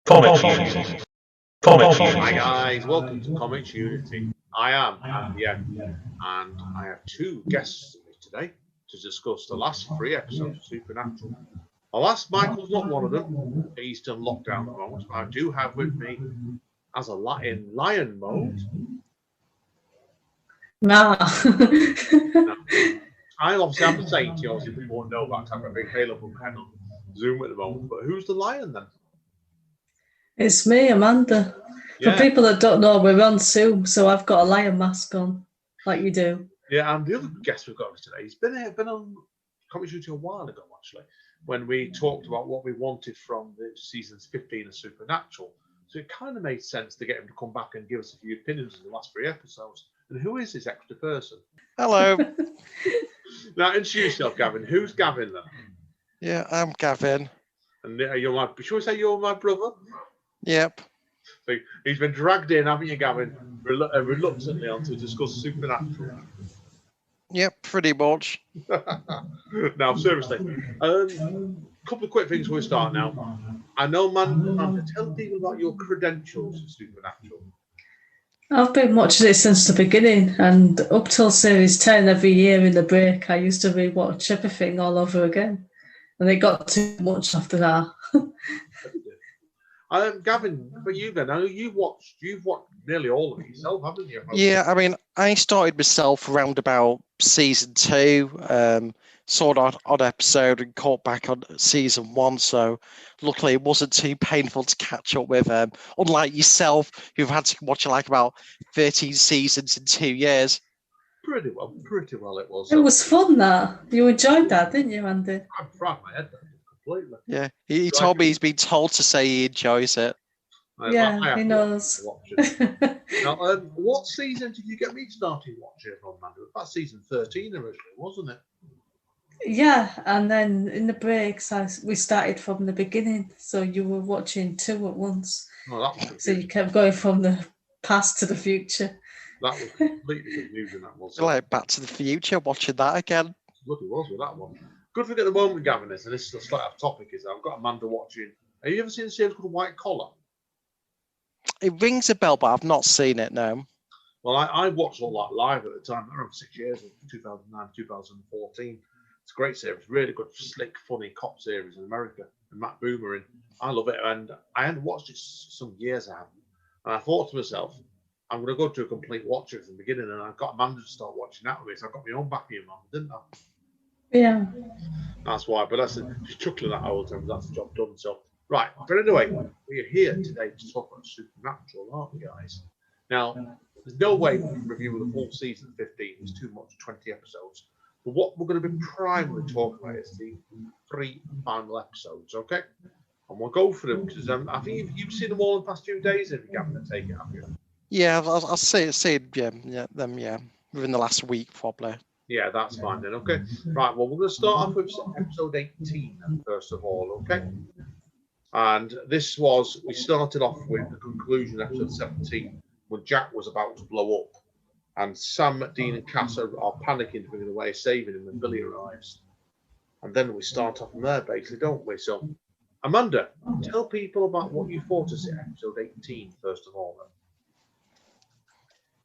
Comics Unity. Comics Unity. Hi guys, welcome to Comics Unity. I am Andy, and I have two guests with me today to discuss the last 3 episodes of Supernatural. Alas, Michael's not one of them. He's still locked down at the moment. But I do have with me, as a in lion mode. Nah. I'm the Saint. You obviously people won't know about. I've got a big Halo pen on Zoom at the moment. But who's the lion then? It's me, Amanda. Yeah. For people that don't know, we're on Zoom, so I've got a lion mask on, like you do. Yeah, and the other guest we've got today, he's been on Comics Unity a while ago, actually, when we talked about what we wanted from the seasons 15 of Supernatural. So it kind of made sense to get him to come back and give us a few opinions on the last 3 episodes. And who is this extra person? Hello. Now, introduce yourself, Gavin. Who's Gavin, then? Yeah, I'm Gavin. And shall we say you're my brother? Yep. So he's been dragged in, haven't you, Gavin, reluctantly on to discuss Supernatural. Yep, pretty much. Now, seriously, a couple of quick things before we start now. I know, man, tell people about your credentials to Supernatural. I've been watching it since the beginning, and up till series 10 every year in the break, I used to rewatch everything all over again. And it got too much after that. Gavin, but you then, I know you've watched nearly all of it yourself, haven't you? Yeah, I mean, I started myself around about season 2, saw an odd episode and caught back on season 1, so luckily it wasn't too painful to catch up with, unlike yourself, who've had to watch like about 13 seasons in 2 years. Pretty well it was. It was fun, that. You enjoyed that, didn't you, Andy? I'm fried my head completely. Yeah, he told me he's been told to say he enjoys it. Yeah, he knows. Now, what season did you get me started watching it from, Amanda? That's season 13 originally, wasn't it? Yeah, and then in the breaks, we started from the beginning, so you were watching 2 at once. Oh, that was so you kept going from the past to the future. That was completely confusing, that was. Like Back to the Future, watching that again. Bloody was with that one. Good thing at the moment, Gavin, is, and this is a slight off topic, is I've got Amanda watching. Have you ever seen a series called White Collar? It rings a bell, but I've not seen it, no. Well, I watched all that live at the time. I remember 6 years, 2009, 2014. It's a great series, really good, slick, funny cop series in America. And Matt Boomer in. I love it, and I hadn't watched it some years. I haven't, and I thought to myself, I'm going to go to a complete watch it from the beginning, and I got Amanda to start watching that with me. So I got my own back in, didn't I? Yeah. That's why. But she's chuckling at all the time. That's the job done. So right. But anyway, we're here today to talk about Supernatural, aren't we, guys? Now, there's no way we can review the full season 15. It's too much, 20 episodes. But what we're going to be primarily talking about is the 3 final episodes, okay? And we'll go for them because I think you've seen them all in the past few days. If you haven't taken it, have you? Yeah, I'll say them within the last week probably. Yeah, that's fine then. Okay, right. Well, we're going to start off with episode 18 first of all. Okay, and we started off with the conclusion of episode 17 when Jack was about to blow up, and Sam, Dean, and Cass are panicking to bring him away, saving him when Billy arrives, and then we start off from there, basically, don't we? So, Amanda, tell people about what you thought of episode 18 first of all. Then.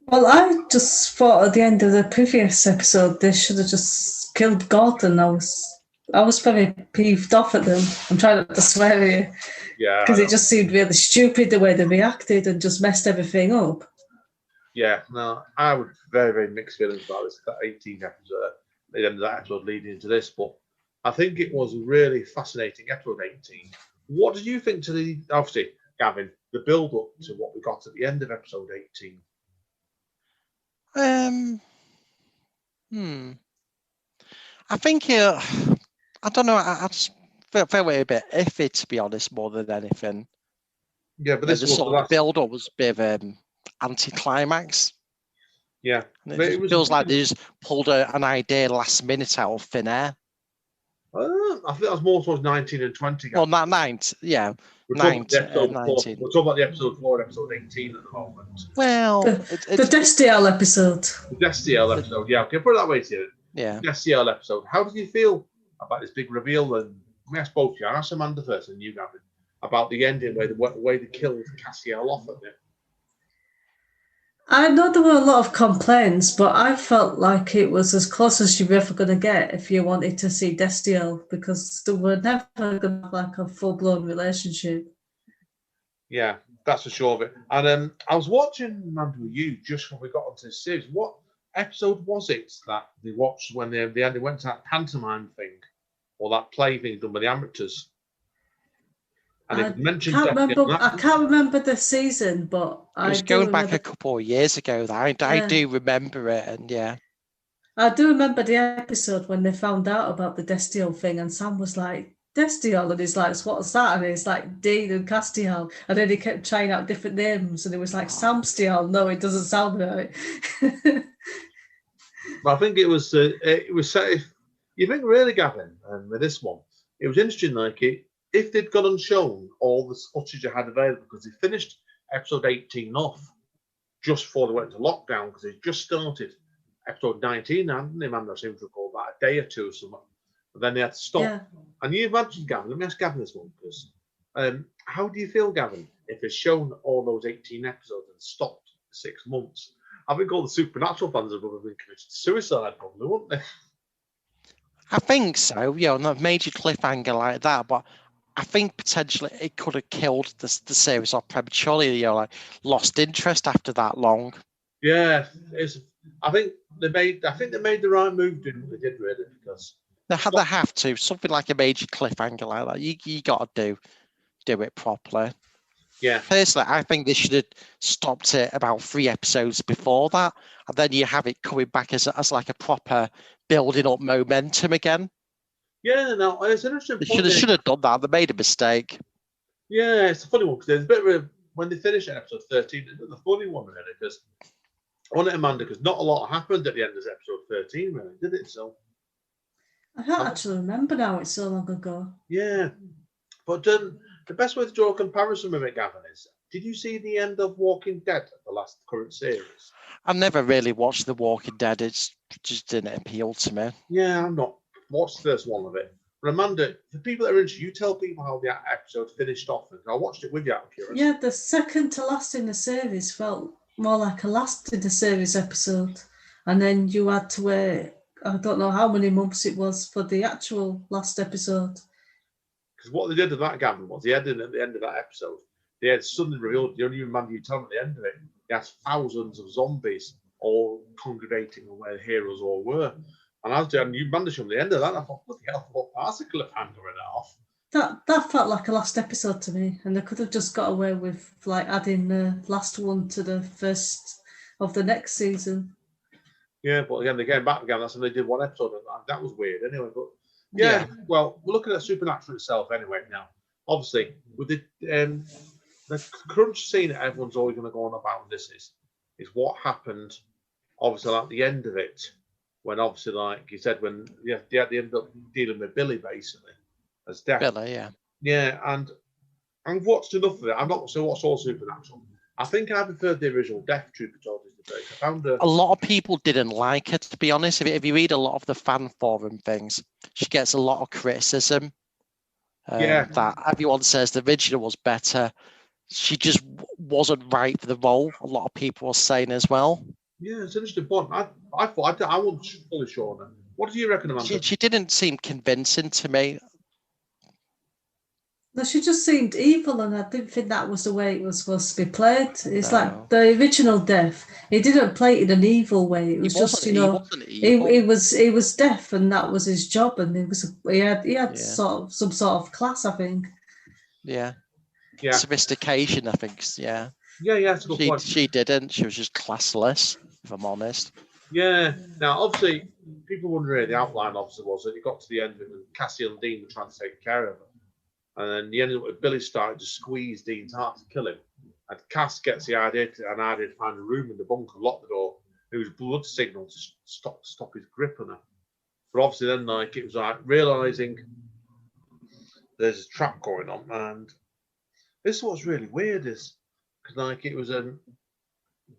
Well, I just thought at the end of the previous episode they should have just killed Gordon. I was very peeved off at them. I'm trying not to swear here. Yeah. Because it just seemed really stupid the way they reacted and just messed everything up. Yeah, no, I would very, very mixed feelings about this 18 episode, the end of that episode leading into this, but I think it was a really fascinating episode 18. What did you think to obviously, Gavin, the build up to what we got at the end of episode 18? I think I don't know. I just felt a bit iffy, to be honest, more than anything. Yeah, but this sort of build-up was a bit of anti-climax. Yeah, it feels like they just pulled an idea last minute out of thin air. I think that was more towards 19 and 20. Well, not 19, yeah. We're talking 19. about the episode 4 and episode 18 at the moment. Well, the Destiel episode. The Destiel episode, yeah. Okay, put it that way to you. Yeah. Destiel episode. How did you feel about this big reveal? And let me ask both you. I'll ask Amanda first and you, Gavin. about the ending where they killed Castiel off at it? I know there were a lot of complaints, but I felt like it was as close as you were ever going to get if you wanted to see Destiel, because they were never going to have like a full-blown relationship. Yeah, that's for sure of it. And I was watching Amanda with you just when we got onto this series. What episode was it that they watched when they went to that pantomime thing or that play thing done by the amateurs? And I it mentioned can't remember. Destiel. I can't remember the season, but It was I do going back remember. a couple of years ago. I do remember it, and yeah. I do remember the episode when they found out about the Destiel thing, and Sam was like, Destiel, and he's like, what's that? And it's like Dean and Castiel, and then he kept trying out different names, and it was like Samstiel. No, it doesn't sound right. I think it was set. You think really, Gavin, with this one, it was interesting. Like if they'd gone and shown all the footage they had available, because they finished episode 18 off just before they went into lockdown, because they just started episode 19, hadn't they, man? I seem to recall about a day or two or something. But then they had to stop. Yeah. And you imagine, Gavin, let me ask Gavin this one, because how do you feel, Gavin, if it's shown all those 18 episodes and stopped for 6 months? I think all the Supernatural fans would have been committed suicide, probably, wouldn't they? I think so, not a major cliffhanger like that, but I think potentially it could have killed the series off prematurely, like lost interest after that long. Yeah, I think they made the right move, didn't they? Did really, because they have to, something like a major cliffhanger like that. You got to do it properly. Yeah. Personally, I think they should have stopped it about 3 episodes before that, and then you have it coming back as like a proper building up momentum again. Yeah, no, it's an interesting point. They should have done that. They made a mistake. Yeah, it's a funny one because there's a bit of when they finish episode 13, it's the funny one really, because on it, Amanda, because not a lot happened at the end of episode 13, really, did it? So I can't actually remember now. It's so long ago. Yeah, but the best way to draw a comparison with it, Gavin, is: did you see the end of Walking Dead, the last current series? I never really watched The Walking Dead. It just didn't appeal to me. Yeah, I'm not watched the first one of it. But Amanda, for people that are interested, you tell people how the episode finished off. I watched it with you out of curiosity. Yeah, the second to last in the series felt more like a last in the series episode. And then you had to wait, I don't know how many months it was for the actual last episode. Because what they did with that, Gavin, was they ended at the end of that episode. They had suddenly revealed, the only man you tell them at the end of it, they had thousands of zombies all congregating on where the heroes all were. And you managed from the end of that, I thought, bloody hell, that's a cliffhanger in it off. That felt like a last episode to me, and they could have just got away with like adding the last one to the first of the next season. Yeah, but again, they came back again. That's when they did one episode, and that was weird anyway. But yeah, well, we're looking at Supernatural itself anyway now. Obviously, with the crunch scene that everyone's always going to go on about this is what happened, obviously, at the end of it, when obviously, like you said, when they had to end up dealing with Billy, basically, as death. Billy, yeah. Yeah, and I've watched enough of it. I'm not so watched all Supernatural. I think I preferred the original Death Trooper stories. I found a lot of people didn't like it, to be honest. If you read a lot of the fan forum things, she gets a lot of criticism. That everyone says the original was better. She just wasn't right for the role. A lot of people were saying as well. Yeah, it's an interesting point. I thought I wasn't fully sure on it. What do you reckon, Amanda? She didn't seem convincing to me. No, she just seemed evil, and I didn't think that was the way it was supposed to be played. It's like the original Death. He didn't play it in an evil way. It was just, he was deaf, and that was his job, and he had some sort of class, I think. Yeah. Sophistication, I think. Yeah. Yeah, that's a good point. She didn't. She was just classless, if I'm honest. Yeah. Now, obviously, people wondering the outline obviously was that it got to the end of it, and Cassie and Dean were trying to take care of her. And then you ended up with Billy starting to squeeze Dean's heart to kill him. And Cass gets the idea to find a room in the bunker, lock the door, whose blood signal to stop his grip on her. But obviously then it was like realising there's a trap going on. And this is what's really weird is because it was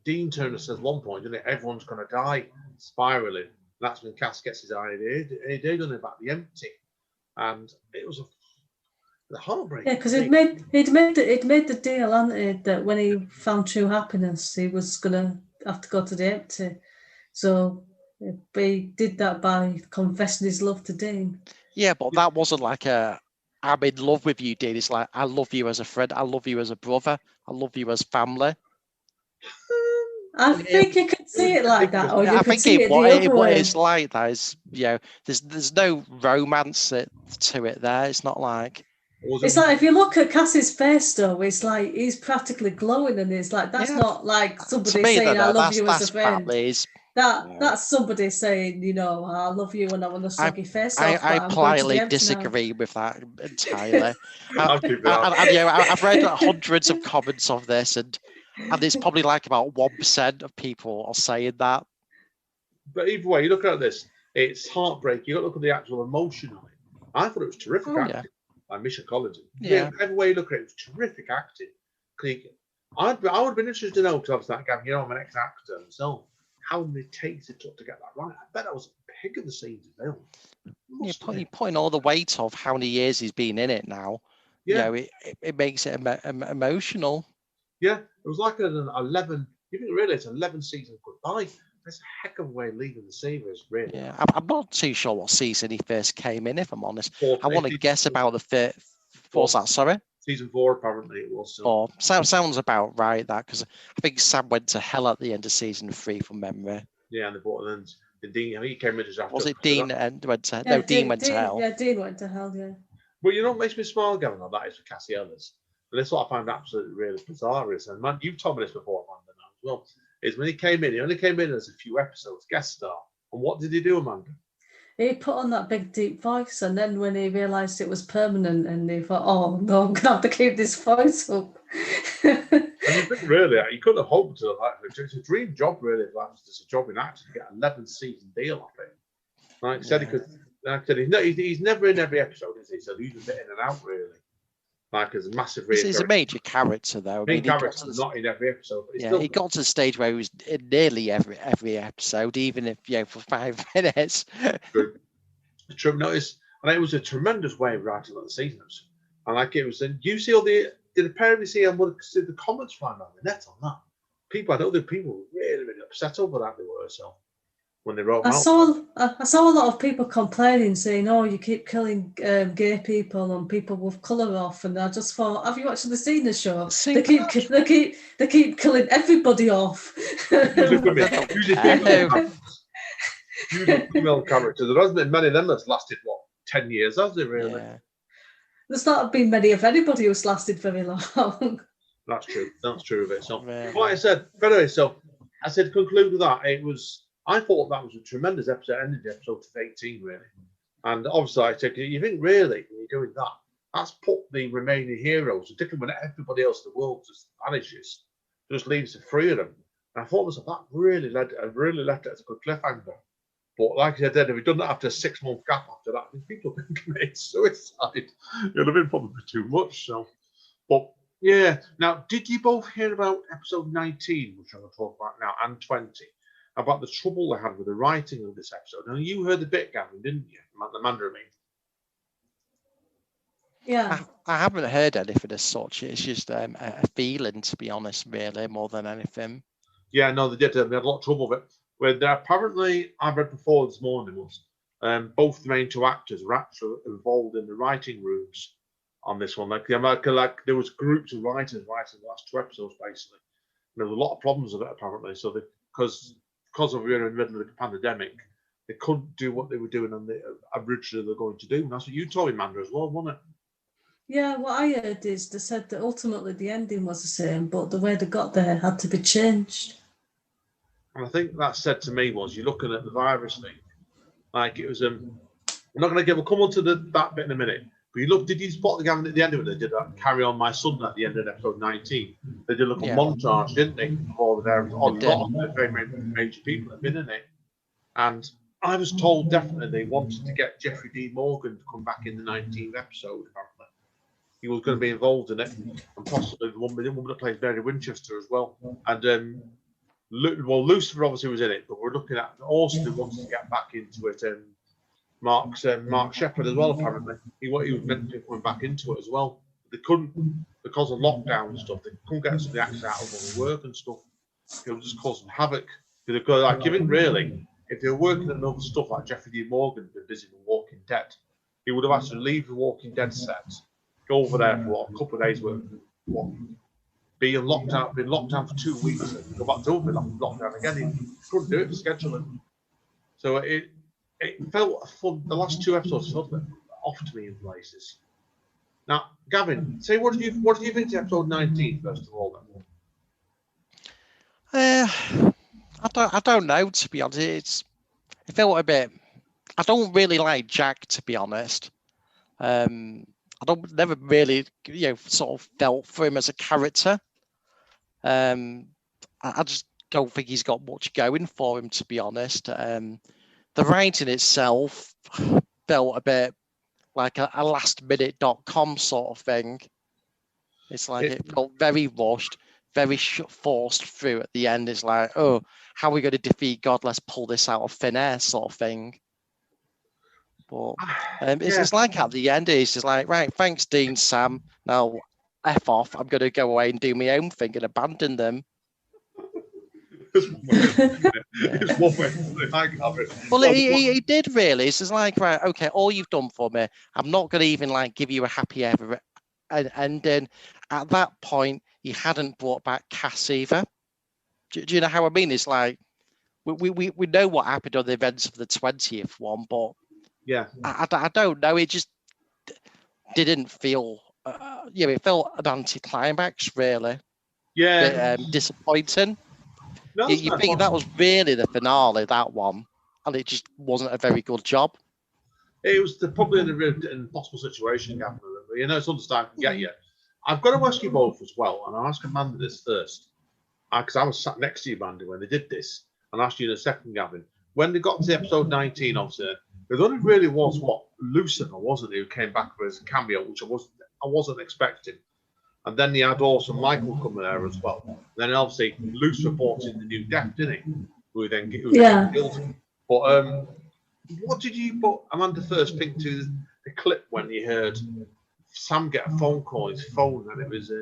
Dean Turner says at one point, didn't it? Everyone's gonna die spiraling. And that's when Cass gets his idea done about the empty. And it was The heartbreak. Yeah, because he'd made the deal, hadn't he, that when he found true happiness, he was gonna have to go to the empty. So he did that by confessing his love to Dean. Yeah, but that wasn't like I'm in love with you, Dean. It's like, I love you as a friend. I love you as a brother. I love you as family. I think you could see it like that, or you could see it the other what way. it's like that is, there's no romance to it there. It's not like. It's like if you look at Cassie's face, though, it's like he's practically glowing, and it's like that's not like somebody saying "I love you" as a friend. That's somebody saying, I love you and I want to suck your face off. I politely disagree with that entirely. I've read hundreds of comments of this, and it's probably like about 1% of people are saying that. But either way, you look at this, it's heartbreak. You got to look at the actual emotion of it. I thought it was terrific acting by Misha Collins. Yeah, every way you look at it was terrific acting. I would have been interested to know, because I was like, Gavin, I'm an ex-actor myself, how many takes it took to get that right. I bet that was a pig of the scenes to film. You're putting all the weight of how many years he's been in it now. Yeah, it makes it emotional. Yeah, it was like an 11. You think really it's 11 seasons goodbye. That's a heck of a way of leaving the series, really. Yeah, I'm not too sure what season he first came in, if I'm honest. I want to guess about the fifth. What was that? Sorry. Season 4, apparently it was. Oh, sounds about right. That, because I think Sam went to hell at the end of season 3 from memory. Yeah, and the Dean. He came in just after. Was it Dean and went to? No, Dean went to hell. Yeah, Dean went to hell. Yeah. Well, what makes me smile, Gavin, on that is for Cassie Ellis. And that's what I found absolutely really bizarre is, and man, you've told me this before, Amanda, now as well. Is when he only came in as a few episodes, guest star. And what did he do, Amanda? He put on that big deep voice, and then when he realised it was permanent, and he thought, "Oh no, I'm gonna have to keep this voice up." And you think really, you couldn't have hoped to. It's a dream job, really. It's a job in acting to get an 11-season deal off it. Like I said, he could. Like I said, he's never in every episode, is he? So he's a bit in and out, really. Like as a massive. He's a major character, though. Main character, not in every episode. But he got to the stage where he was in nearly every episode, even if for 5 minutes. True. Notice, and it was a tremendous way of writing on the seasons. And like it was, and you see all the. Did apparently see the comments flying around the net on that? I know that people were really, really upset over that. They were so. When they wrote, I saw a lot of people complaining, saying, "Oh, you keep killing gay people and people with colour off." And I just thought, have you actually seen the show? They keep killing everybody off. Usually female characters. There hasn't been many of them that's lasted 10 years, has there really? Yeah. There's not been many of anybody who's lasted very long. That's true. That's true of it. So, like I said, but anyway, to conclude with that, I thought that was a tremendous episode, ending the episode 18, really. And obviously, you think, really, when you're doing that, that's put the remaining heroes, particularly when everybody else in the world just vanishes, just leaves the 3 of them. And I thought that really left it as a good cliffhanger. But like I said, if we'd done that after a 6-month gap after that, people would have committed suicide. It would have been probably too much. So, but yeah. Now, did you both hear about episode 19, which I'm going to talk about now, and 20? About the trouble they had with the writing of this episode. Now, you heard the bit, Gavin, didn't you? The Mandarin. Yeah. I haven't heard anything as such. It's just a feeling, to be honest, really, more than anything. Yeah, no, they did. They had a lot of trouble with it. Where apparently, I read before this morning, was both the main 2 actors were actually involved in the writing rooms on this one. Like there was groups of writers writing the last 2 episodes, basically. And there was a lot of problems with it, apparently. So because we were in the middle of the pandemic, they couldn't do what they were doing on the originally they're going to do. And that's what you told me, Amanda, as well, wasn't it? Yeah, what I heard is they said that ultimately the ending was the same, but the way they got there had to be changed. And I think that said to me was, you're looking at the virus thing. Like it was, I'm not going to we'll come on to that bit in a minute. But did you spot the Gavin at the end of it? They did that Carry On My Son at the end of episode 19. They did a little montage, didn't they? Of all the various, a lot of the very major people that have been in it. And I was told definitely they wanted to get Jeffrey Dean Morgan to come back in the 19th episode, apparently. He was going to be involved in it, and possibly the woman that plays Mary Winchester as well. And Lucifer obviously was in it, but we're looking at also they wanted to get back into it. Mark Shepherd as well. Apparently, he was meant to be coming back into it as well. They couldn't because of lockdown and stuff. They couldn't get some of the actors out of all the work and stuff. It was just causing havoc. They've got like giving really. If they were working on other stuff like Jeffrey D. Morgan, been busy with Walking Dead, he would have had to leave the Walking Dead set, go over there for a couple of days work, been locked down for 2 weeks, and go back to locked down again. He couldn't do it for scheduling. So it felt fun. The last 2 episodes felt a bit off to me in places. Now, Gavin, say what do you think to episode 19 first of all? Then? I don't know, to be honest. It felt a bit. I don't really like Jack, to be honest. I never really, sort of felt for him as a character. I just don't think he's got much going for him, to be honest. The writing itself felt a bit like a lastminute.com sort of thing. It's like it felt very rushed, very forced through at the end. It's like, oh, how are we going to defeat God? Let's pull this out of thin air sort of thing. But it's like at the end, it's just like, right, thanks, Dean, Sam. Now, F off. I'm going to go away and do my own thing and abandon them. It's one way. I have it. Well, he did really. It's just like, right, okay, all you've done for me, I'm not going to even like give you a happy ever ending. At that point, he hadn't brought back Cass either. Do you know how I mean? It's like we know what happened on the events of the 20th one, but yeah, I don't know. It just didn't feel. It felt an anticlimax, really. Yeah, disappointing. No, you think that was really the finale, that one, and it just wasn't a very good job. It was probably in an impossible situation, Gavin. It's understandable. Get you. I've got to ask you both as well, and I'll ask Amanda this first, because I was sat next to you, Amanda, when they did this, and asked you in a second, Gavin. When they got to episode 19, obviously, it only really was what Lucifer, wasn't it, who came back with his cameo, which I wasn't expecting. And then you had also Michael coming there as well. Then obviously Lucifer brought in the new death, didn't he? Who then killed him. But what did you, Amanda, first think to the clip when you heard Sam get a phone call, his phone, and it was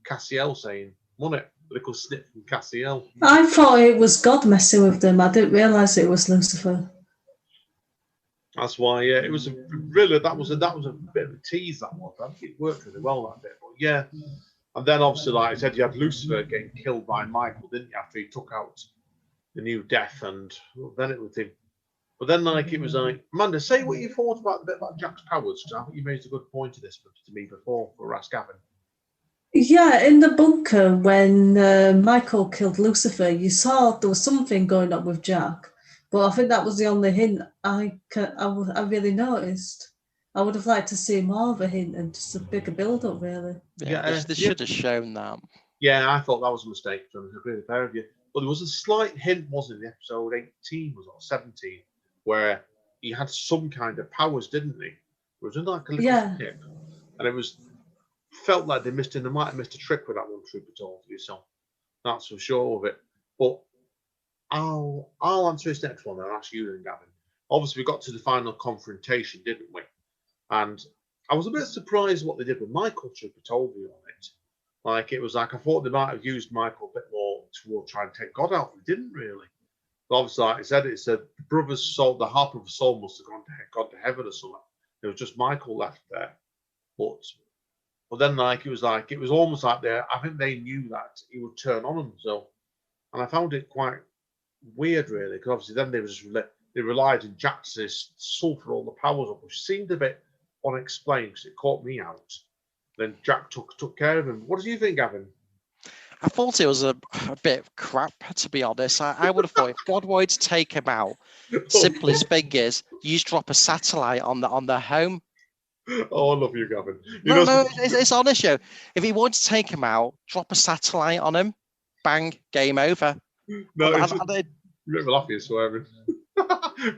Cassiel saying, wasn't it? A little snip from Cassiel. I thought it was God messing with them. I didn't realise it was Lucifer. That's why, it was that was a bit of a tease, that one. I think it worked really well, that bit. But yeah, and then obviously, like I said, you had Lucifer getting killed by Michael, didn't you? After he took out the new death, and then it was him. But then, it was like, Amanda, say what you thought about the bit about Jack's powers, because I think you made a good point to this to me before for Ask Gavin. Yeah, in the bunker when Michael killed Lucifer, you saw there was something going on with Jack. But I think that was the only hint I really noticed. I would have liked to see more of a hint and just a bigger build-up, really. Yeah, they should have shown that. Yeah, I thought that was a mistake. I agree with fair of you. But there was a slight hint, wasn't it, in episode 18, was it, 17, where he had some kind of powers, didn't he? It was like a little tip. And it felt like they might have missed a trick with that one, truth be told, so that's for sure of it. But I'll answer this next one and I'll ask you then, Gavin. Obviously, we got to the final confrontation, didn't we? And I was a bit surprised what they did with Michael Tripatoli on it. Like, it was like, I thought they might have used Michael a bit more toward trying to take God out. They didn't really. But obviously, like I said, it said the brother's soul, the half of the soul must have gone to heaven or something. There was just Michael left there. But then, it was almost like I think they knew that he would turn on them. So, and I found it quite weird, really, because obviously then they relied on Jack to sulphur all the powers up, which seemed a bit unexplained because it caught me out. Then Jack took care of him. What do you think, Gavin? I thought it was a bit crap, to be honest. I would have thought if God wanted to take him out, simplest thing is you just drop a satellite on their home. Oh, I love you, Gavin. It's honest, yo. If he wanted to take him out, drop a satellite on him, bang, game over. No, you're laughing, swearing. You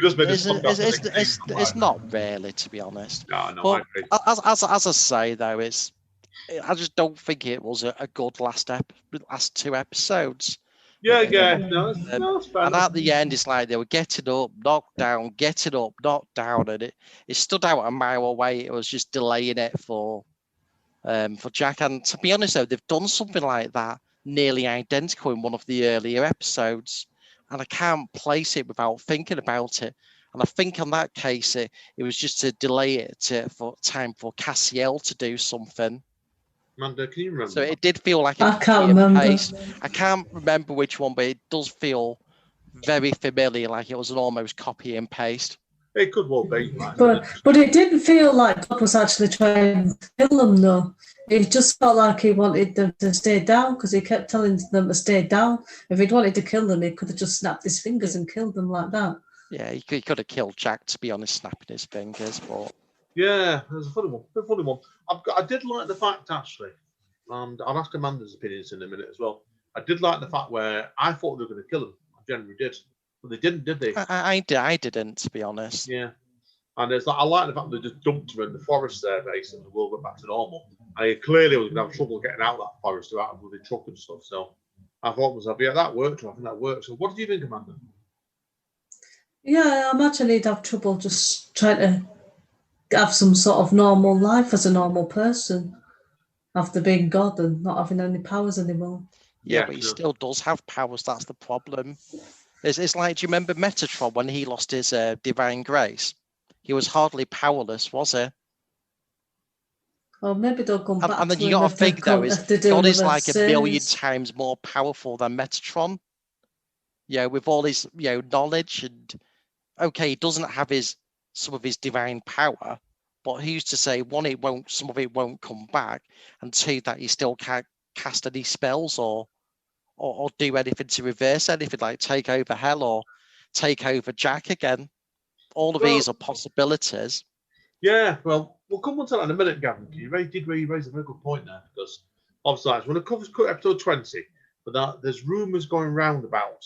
just made it's not really, to be honest. No, but as I say though, I just don't think it was a good last 2 episodes. Yeah, no, it's fair and enough. at the end, it's like they were getting up, knocked down, and it stood out a mile away. It was just delaying it for Jack. And to be honest, though, they've done something like that, nearly identical in one of the earlier episodes, and I can't place it without thinking about it. And I think in that case, it was just to delay it for time for Cassiel to do something. Amanda, can you remember? So it did feel like a I can't copy and remember. paste. I can't remember which one, but it does feel very familiar, like it was an almost copy and paste. It could well be. But it didn't feel like God was actually trying to kill them, though. It just felt like he wanted them to stay down because he kept telling them to stay down. If he'd wanted to kill them, he could have just snapped his fingers and killed them like that. Yeah, he could have killed Jack, to be honest, snapping his fingers. But yeah, it was a funny one. I did like the fact, actually, and I'll ask Amanda's opinions in a minute as well. I did like the fact where I thought they were going to kill him. I generally did. But they didn't, did they? I didn't, to be honest. Yeah. And it's like, I like the fact they just dumped him in the forest there, basically, and the world went back to normal. And he clearly was going to have trouble getting out of that forest to out of the truck and stuff. So I thought to myself, yeah, that worked. I think that worked. So what did you think, Amanda? Yeah, I imagine he'd have trouble just trying to have some sort of normal life as a normal person after being God and not having any powers anymore. Yeah, but he still does have powers. That's the problem. It's like, do you remember Metatron when he lost his divine grace? He was hardly powerless, was he? Or maybe they'll come back. And then you got to think, though, is God is like a million times more powerful than Metatron. Yeah, with all his knowledge, and okay, he doesn't have some of his divine power, but who's to say one, some of it won't come back, and two, that he still can't cast any spells or do anything to reverse anything, like take over Hell or take over Jack again. All of these are possibilities. Yeah, well, we'll come on to that in a minute, Gavin. You did raise a very good point there, because obviously I want to cover episode 20, but there's rumours going round about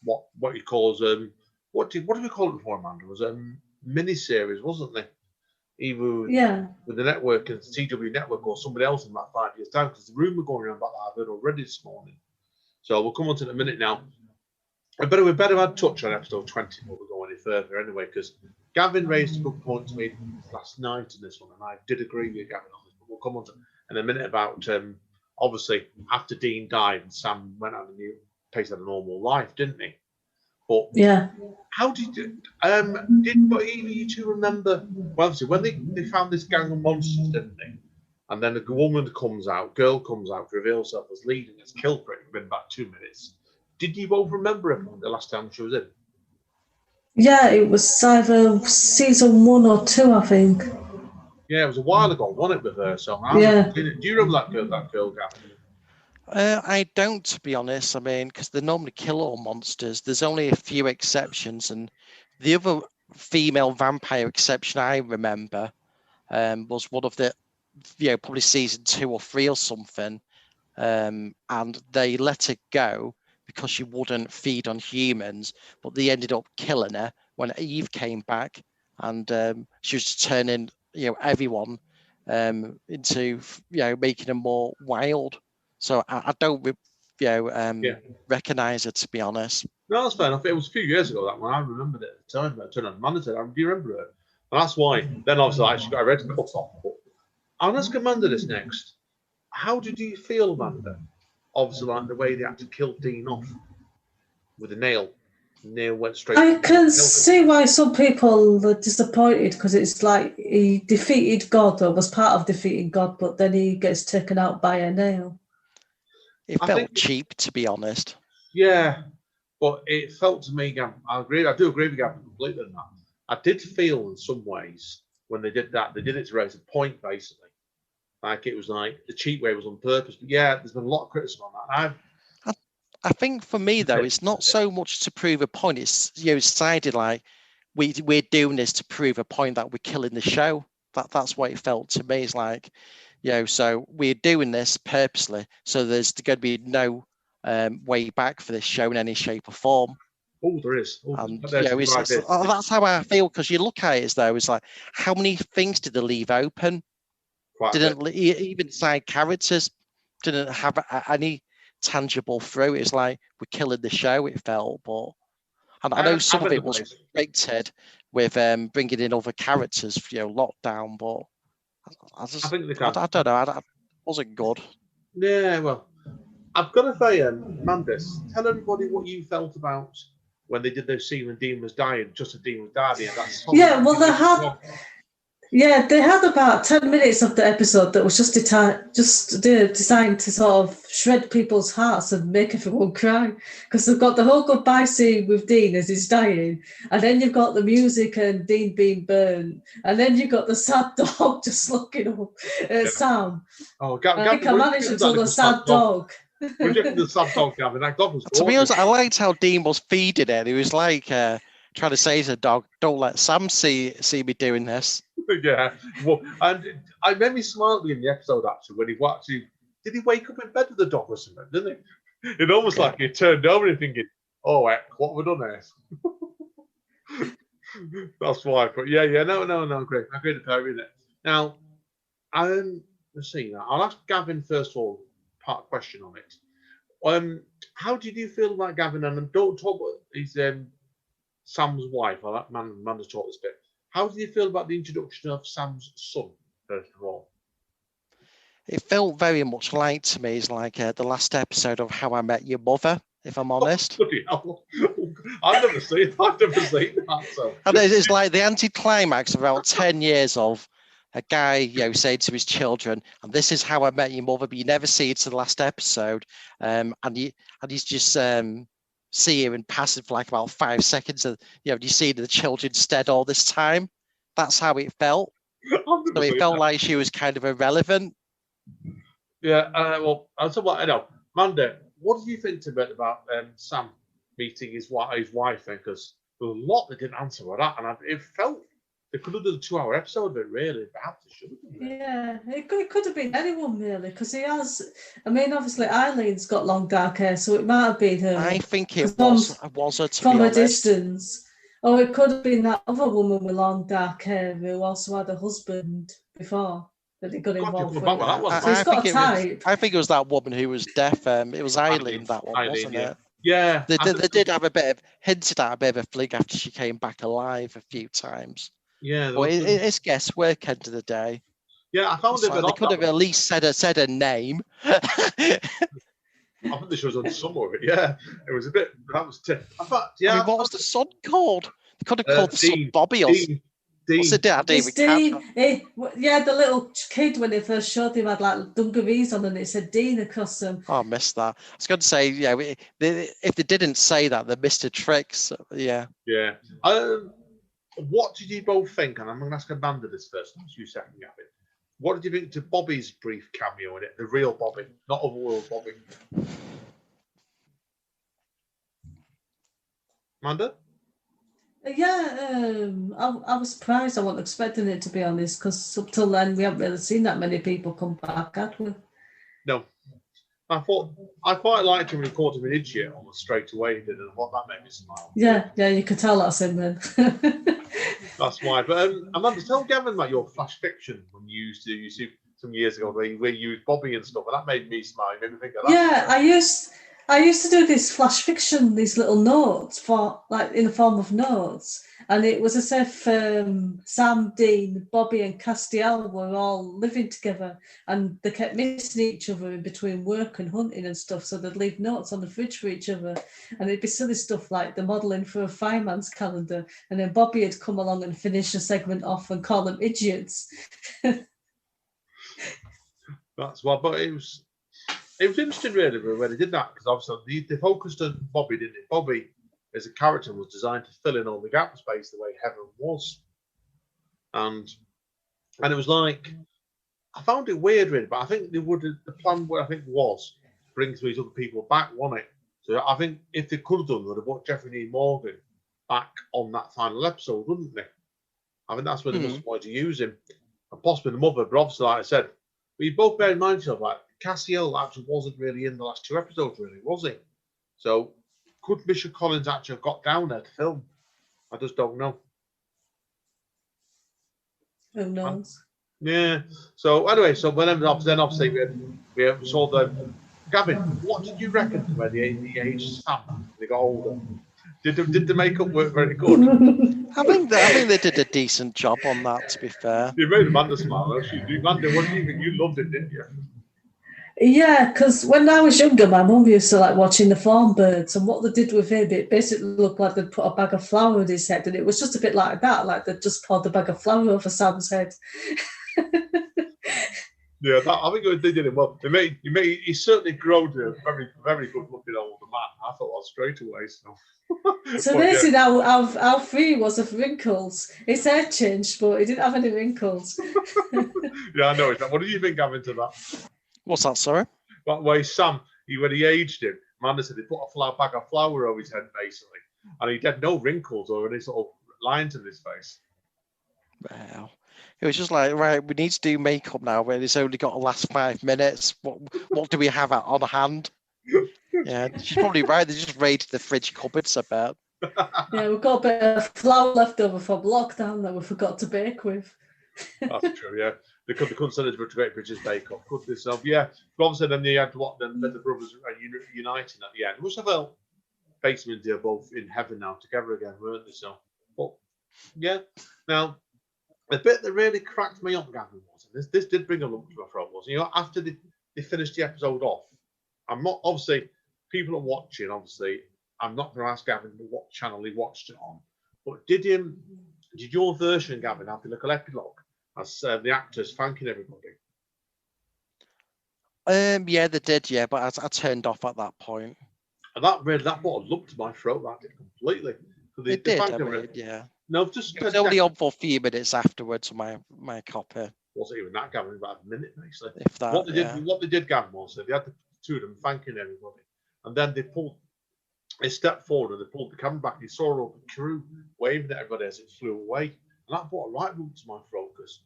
what he calls what do we call it before, Amanda? It was a mini-series, wasn't there? Either with the network and the TW network or somebody else in about 5 years' time, because the rumour going around about that I've heard already this morning. So we'll come on to it in a minute now. We better add touch on episode 20 before we go any further anyway, because Gavin raised a good point to me last night in this one, and I did agree with Gavin on this, but we'll come on to in a minute about obviously after Dean died and Sam went out and pace had a normal life, didn't he? But how did either you two remember? Well, obviously when they found this gang of monsters, didn't they? And then a girl comes out, reveals herself as lead and gets killed for it within about 2 minutes. Did you both remember it the last time she was in? Yeah, it was either season 1 or 2, I think. Yeah, it was a while ago, wasn't it, with her? So do you remember that girl, Gavin? I don't, to be honest. I mean, because they normally kill all monsters. There's only a few exceptions, and the other female vampire exception I remember was one of the, probably season 2 or 3 or something, and they let her go because she wouldn't feed on humans, but they ended up killing her when Eve came back, and she was turning everyone into making them more wild. So I don't recognize it, to be honest. No, that's fair enough. It was a few years ago that one. I remembered it at the time. I turned on Amanda. Do you remember it? And that's why. Then obviously I actually got a red cut off. But I'll ask Amanda this next. How did you feel, Amanda? Obviously, like the way they had to kill Dean off with a nail. The nail went straight. I can see why some people are disappointed, because it's like he defeated God or was part of defeating God, but then he gets taken out by a nail. It felt cheap, to be honest. Yeah, but it felt to me, Gavin, I do agree with Gavin completely on that. I did feel in some ways when they did that, they did it to raise a point, basically. Like it was like the cheap way was on purpose. But yeah, there's been a lot of criticism on that. I think for me, though, it's not so much to prove a point. It's decided like we're doing this to prove a point that we're killing the show. That's what it felt to me. It's like, so we're doing this purposely. So there's going to be no way back for this show in any shape or form. Oh, there is. And that's how I feel, because you look at it as though it's like, how many things did they leave open? Even side characters didn't have any tangible through. It's like we're killing the show, it felt, but I know some of it was restricted with bringing in other characters, lockdown, but I don't know, it wasn't good. Yeah, well, I've got to say, Mandis, tell everybody what you felt about when they did those scene when Dean was dying, just as Dean was dying. Yeah, well, they had about 10 minutes of the episode that was just designed to sort of shred people's hearts and make everyone cry, because they've got the whole goodbye scene with Dean as he's dying, and then you've got the music and Dean being burned, and then you've got the sad dog just looking up at Sam. Oh, Gavin, I think I managed to tell the sad dog. The sad dog, Gavin. That dog was to be honest, I liked how Dean was feeding it. He was like trying to say to the dog, "Don't let Sam see me doing this." Yeah, well, and I made me smile in the episode actually when did he wake up in bed with the dog or something? Didn't he? It almost like he turned over and thinking, "Oh, heck, what have we done here?" That's why. But no, great. I agree with Perry in it. Now, let's see. Now, I'll ask Gavin first of all. Part question on it. How did you feel about Gavin? And don't talk about his Sam's wife. I like man to talk this bit. How did you feel about the introduction of Sam's son? First of all, it felt very much like to me. It's like the last episode of How I Met Your Mother. If I'm honest, I've never seen that. So. And it's like the anti-climax of about 10 years of a guy, saying to his children, "And this is how I met your mother," but you never see it to the last episode, and he's just see him in passing for like about 5 seconds, and you see the children instead all this time. That's how it felt. So it felt like she was kind of irrelevant. Yeah. Well, I'll tell what I know. Manda, what did you think about Sam meeting his wife? Because there was a lot that didn't answer with that, and it felt. They could have done a 2-hour episode of it, really. Perhaps they should have. Yeah, it could have been anyone, really, because he has. I mean, obviously, Eileen's got long dark hair, so it might have been her. I think it was her, to from be a honest. Distance. Or it could have been that other woman with long dark hair who also had a husband before that he got involved with. So he's got a type. I think it was that woman who was deaf. It was Eileen, that one, wasn't it? Yeah. They did have a bit of hinted at a bit of a fling after she came back alive a few times. Yeah, but it's guesswork end of the day. Yeah, I found it. Like they could have at least said a name. I think this was on some of it. Yeah, it was a bit. That was. In fact, yeah. I mean, what was the son called? They could have called the son Bobby or Dean. What's the dad? Dean. Yeah, the little kid when they first showed him had like dungarees on and it said Dean across them. Oh, I missed that. I was going to say, if they didn't say that, they missed a trick. So, yeah. Yeah. What did you both think? And I'm going to ask Amanda this first. That's you second, Gavin. What did you think to Bobby's brief cameo in it? The real Bobby, not Overworld Bobby. Amanda? Yeah, I was surprised. I wasn't expecting it, to be honest, because up till then we haven't really seen that many people come back, had we? No. I quite liked him when he called him an idiot almost straight away, did, and I thought that made me smile. Yeah, you could tell that's him then. That's why. But Amanda, tell Gavin about your flash fiction when you used to some years ago where you used Bobby and stuff, and that made me smile. It made me think of that. Yeah, I used to do this flash fiction, these little notes for like in the form of notes, and it was as if Sam, Dean, Bobby, and Castiel were all living together, and they kept missing each other in between work and hunting and stuff. So they'd leave notes on the fridge for each other, and it'd be silly stuff like the modelling for a fireman's calendar, and then Bobby had come along and finish a segment off and call them idiots. That's why, but it was interesting, really, when they did that, because obviously they focused on Bobby, didn't it? Bobby, as a character, was designed to fill in all the gap space the way Heaven was, and it was like I found it weird, really, but I think the plan was bring some of these other people back, wasn't it? So I think if they could have done, they'd have brought Jeffrey Dean Morgan back on that final episode, wouldn't they? I think that's where they must have wanted to use him, and possibly the mother. But obviously, like I said, we both bear in mind yourself, like Castiel actually wasn't really in the last 2 episodes, really, was he? So could Bishop Collins actually have got down there to film? I just don't know. Who knows? Yeah. So anyway, then obviously we saw Gavin, what did you reckon when the age Sam when they got older? Did the makeup work very good? I think they did a decent job on that. To be fair, You made Amanda smile. Amanda, what do you think? You loved it, didn't you? Yeah, because when I was younger, my mum used to like watching the farm birds, and what they did with him, it basically looked like they'd put a bag of flour on his head, and it was just a bit like that, like they'd just poured a bag of flour over Sam's head. Yeah, I think they did it well. He certainly grown to a very, very good looking older man. I thought that straight away. So it's amazing how free he was of wrinkles. His hair changed, but he didn't have any wrinkles. Yeah, I know. What did you think, Gavin, to that? What's that, sorry? That way, Sam, when he aged him, Amanda said they put a bag of flour over his head, basically. And he had no wrinkles or any sort of lines in his face. Wow. It was just like, right, we need to do makeup now when it's only got the last 5 minutes. What do we have on hand? Yeah, she's probably right. They just raided the fridge cupboards, I bet. Yeah, we've got a bit of flour left over from lockdown that we forgot to bake with. That's true, yeah. They couldn't send us to Great British Bake Off, could they? So, yeah. But obviously, then they had then the brothers uniting at the end, which I felt basically they're both in heaven now together again, weren't they? So, but yeah. Now, the bit that really cracked me up, Gavin, was, and this did bring a lump to my throat, was, after they finished the episode off, I'm not, obviously, people are watching, obviously, I'm not going to ask Gavin what channel he watched it on, but did your version, Gavin, have the little epilogue as the actors thanking everybody? Yeah, they did, yeah, but I turned off at that point. And that brought a lump to my throat, that did completely. It did, I mean, yeah. No, just it was only on for a few minutes afterwards on my copy. Wasn't even that, Gavin, about a minute, basically. If that, what they did, Gavin, was they had the two of them thanking everybody, and then they stepped forward and they pulled the camera back, and you saw all the crew waving at everybody as it flew away, and that brought a right lump to my throat. Because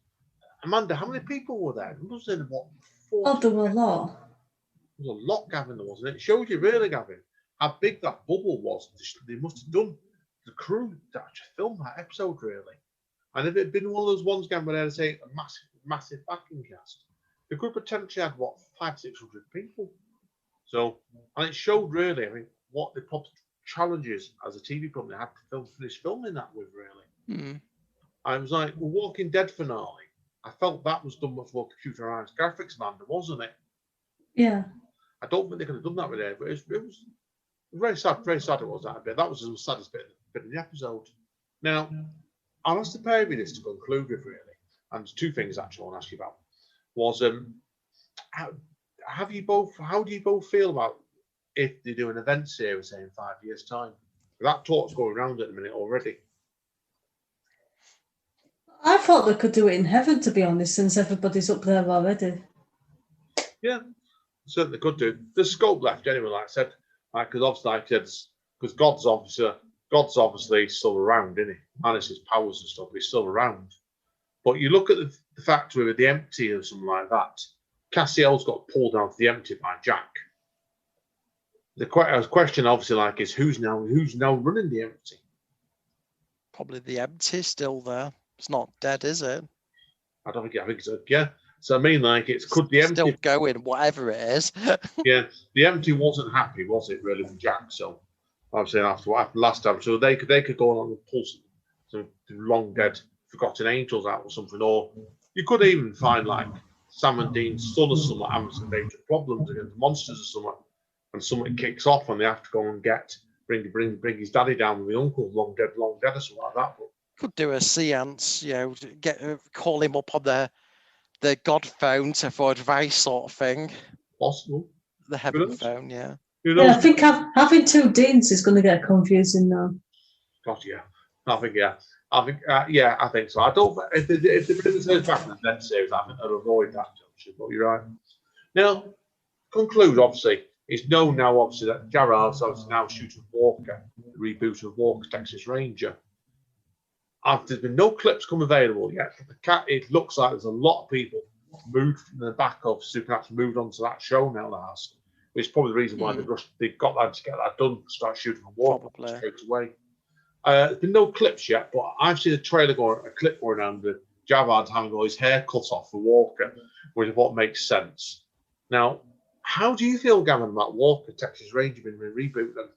Amanda, how many people were there? There was what? 40? There were a lot. There was a lot, Gavin. There wasn't it? It showed you really, Gavin, how big that bubble was. They must have done the crew to actually film that episode, really. And if it had been one of those ones, Gavin, where they'd say a massive backing cast, they could potentially had 500-600 people. So, and it showed really, I mean, what the challenges as a TV company had to finish filming that with, really. Mm. I was like, well, Walking Dead finale, I felt that was done much more computerized graphics, Amanda, wasn't it? Yeah. I don't think they could have done that with it, but it was very sad it was, that bit. That was the saddest bit of the episode. Now, I'll ask the pair of you this to conclude with, really. And there's two things actually I want to ask you about. Was how do you both feel about if they do an event series, say, in 5 years' time? That talk's going around at the minute already. I thought they could do it in heaven, to be honest, since everybody's up there already. Yeah, certainly could do. There's scope left anyway, like I said, because obviously, like I said, because God's obviously still around, isn't he? Minus his powers and stuff, but he's still around. But you look at the factory with the empty or something like that. Cassiel's got pulled out to the empty by Jack. The question, obviously, like, is who's now running the empty? Probably the empty still there. It's not dead, is it? I think so. Yeah. So I mean, like, could the empty still going, whatever it is? Yeah, the empty wasn't happy, was it? Really, with Jack. So obviously, after last time, so they could go along and pull some long dead forgotten angels out or something, or you could even find like Sam and Dean's son or something having some major problems against monsters or something, and something kicks off and they have to go and bring his daddy down with the uncle, long dead or something like that. But could do a seance, call him up on the God phone for advice, sort of thing. Possible. The heaven phone, yeah. Yeah, I think having two Deans is going to get confusing now. God, yeah. I think so. I don't. If they bring the series back in the next series, I think I'd avoid that. But you're right. Now, conclude. Obviously, it's known now. Obviously, that Gerard's obviously now shooting Walker, the reboot of Walker, Texas Ranger. There's been no clips come available yet. It looks like there's a lot of people moved from the back of Supernatural, moved on to that show now. Which is probably the reason why they got that to get that done, start shooting on Walker straight away. There's been no clips yet, but I've seen a clip going around with Javard's having all his hair cut off for Walker, which is what makes sense. Now, How do you feel, Gavin, about Walker, Texas Ranger being rebooted?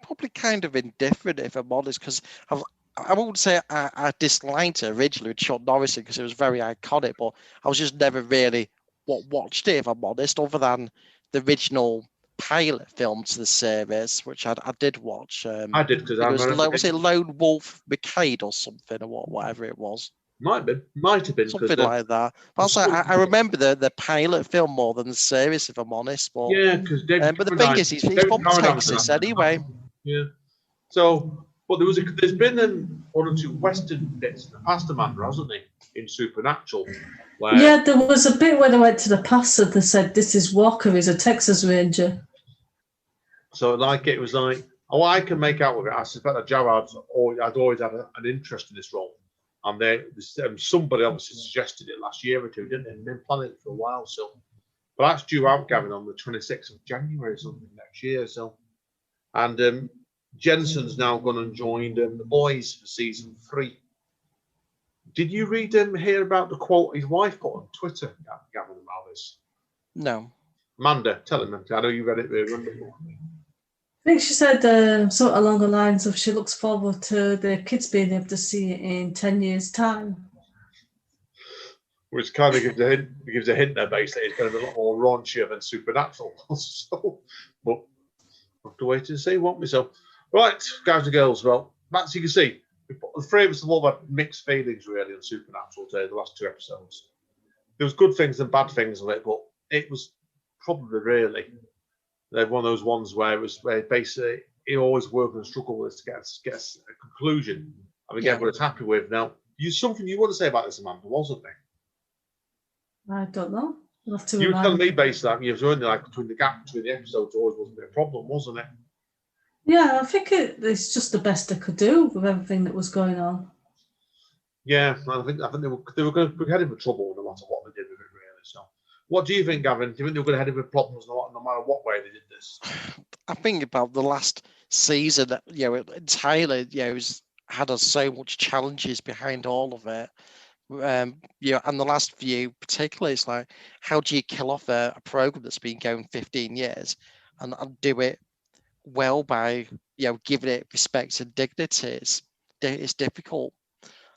Probably kind of indifferent, if I'm honest, because I won't say I disliked it originally with Chuck Norris because it was very iconic, but I was just never really watched it, if I'm honest, other than the original pilot film to the series, which I did watch. I did, because was it Lone Wolf McCade or something, or whatever it was? Might have been something like that. But I remember the pilot film more than the series, if I'm honest. But yeah, because but the thing is, he's from Texas anyway. Yeah. So, but there's been one or two Western bits in the past, Amanda, hasn't there, in Supernatural? Yeah, there was a bit when I went to the past and they said this is Walker, he's a Texas Ranger. So, it was like, I can make out with it. I suspect that Gerard's always had an interest in this role. And somebody obviously suggested it last year or two, didn't they? And been planning it for a while. So, but that's due out, Gavin, on the 26th of January or something next year. So, and Jensen's now gone and joined The Boys for season 3. Did you hear about the quote his wife put on Twitter, Gavin, about this? No. Amanda, tell him. I know you read it. I think she said something along the lines of she looks forward to the kids being able to see it in 10 years' time. Which kind of gives a hint there, basically. It's going to be a lot more raunchier than Supernatural. So, but we'll have to wait and see, won't we? So, right, guys and girls, well, as you can see, the three of us have all had mixed feelings, really, on Supernatural today, the last 2 episodes. There was good things and bad things on it, but it was probably really one of those ones where basically he always worked and struggled with to get a conclusion. And again, what it's happy with. Now, something you want to say about this, Amanda, wasn't there? I don't know. You were telling me basically that you were only between the gap between the episodes always wasn't a problem, wasn't it? Yeah, I think it's just the best they could do with everything that was going on. Yeah, I think they were going to be heading for trouble no matter what they did with it, really. So, what do you think, Gavin? Do you think they were going to head into problems no matter what way they did this? I think about the last season, entirely, had so much challenges behind all of it. And the last few particularly, it's like, how do you kill off a program that's been going 15 years and do it well by giving it respect and dignity? It's difficult.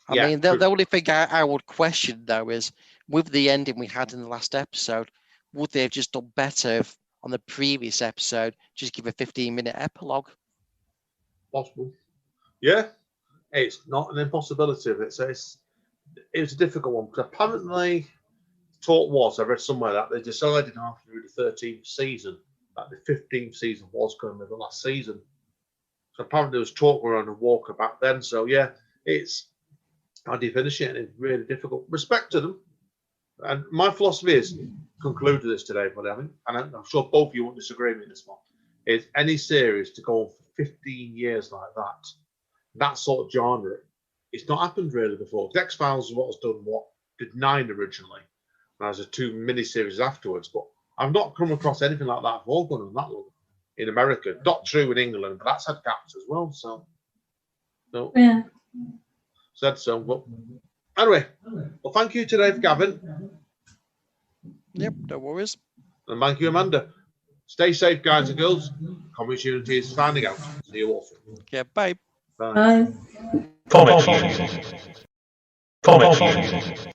I mean, the only thing I would question though is with the ending we had in the last episode, would they have just done better on the previous episode, just give a 15-minute epilogue? Possible. Yeah, it's not an impossibility of it. So it was a difficult one because apparently talk was, I read somewhere that they decided after the 13th season that the 15th season was going to be the last season. So apparently there was talk around a Walker back then. So yeah, it's how do you finish it? And it's really difficult. Respect to them. And my philosophy is conclude this today, but and I'm sure both of you won't disagree with this one. Is any series to go on for 15 years like that sort of genre, it's not happened really before. X-Files is what was done, did 9 originally, and there's 2 miniseries afterwards. But I've not come across anything like that before going on that long in America. Not true in England, but that's had gaps as well. So yeah, said so. But anyway, well, thank you today, Gavin. Yep, no worries. And thank you, Amanda. Stay safe, guys and girls. Community is finding out. See you all soon. Yeah, bye. Bye. bye. Comment.